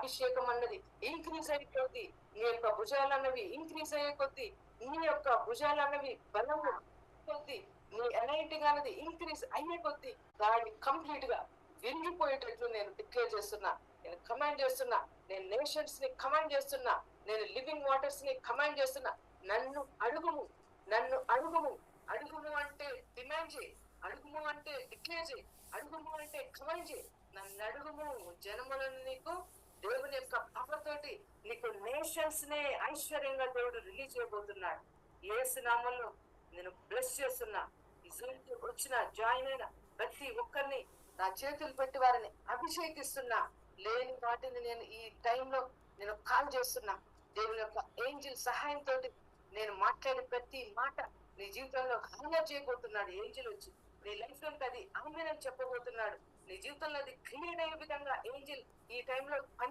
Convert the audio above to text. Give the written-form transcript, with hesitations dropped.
అభిషేకం అన్నది ఇంక్రీజ్ అయిపోద్ది. నీ యొక్క భుజాలు అన్నవి ఇంక్రీజ్ అయ్యే కొద్దీ, నీ యొక్క భుజాలు అన్నవి బలము కొద్దీ, నీ ఎనైటింగ్ అన్నది ఇంక్రీజ్ అయ్యే కొద్దీ దాన్ని కంప్లీట్ గా విరిగిపోయేటట్లు నేను డిక్లేర్ చేస్తున్నా. నేను కమాండ్ చేస్తున్నా. నేను నేషన్స్ ని కమాండ్ చేస్తున్నా. నేను లివింగ్ వాటర్స్ ని కమాండ్ చేస్తున్నా. నన్ను అడుగుము, నన్ను అడుగుము. అడుగుము అంటే డిమాండ్ చేయి, అడుగుము అంటే డిక్లేర్ చేయి, అడుగుము అంటే కమాండ్ చేయి. నన్ను అడుగుము. జనములను నీకు దేవుని యొక్క పవర్తోటి నీకు నేషన్స్ నే ఐశ్వర్యంగా దేవుడు రిలీజ్ చేయబోతున్నాడు. యేసు నామములో నేను బ్లెస్ చేస్తున్నా. ఈ జూమ్ కి వచ్చిన జాయిన్ అయిన ప్రతి ఒక్కరిని నా చేతులు పెట్టి వారిని అభిషేకిస్తున్నా. లేని వాటిని నేను ఈ టైంలో నేను కాల్ చేస్తున్నా. దేవుని యొక్క ఏంజిల్ సహాయంతో నేను మాట్లాడే ప్రతి మాట నీ జీవితంలో హైలైట్ చేయబోతున్నాడు. ఏంజిల్ వచ్చి నీ లైఫ్ లో అది ఆమెనని చెప్పబోతున్నాడు. నీ జీవితంలో అది క్లియర్ అయ్యే విధంగా ఏంజిల్ ఈ టైంలో పని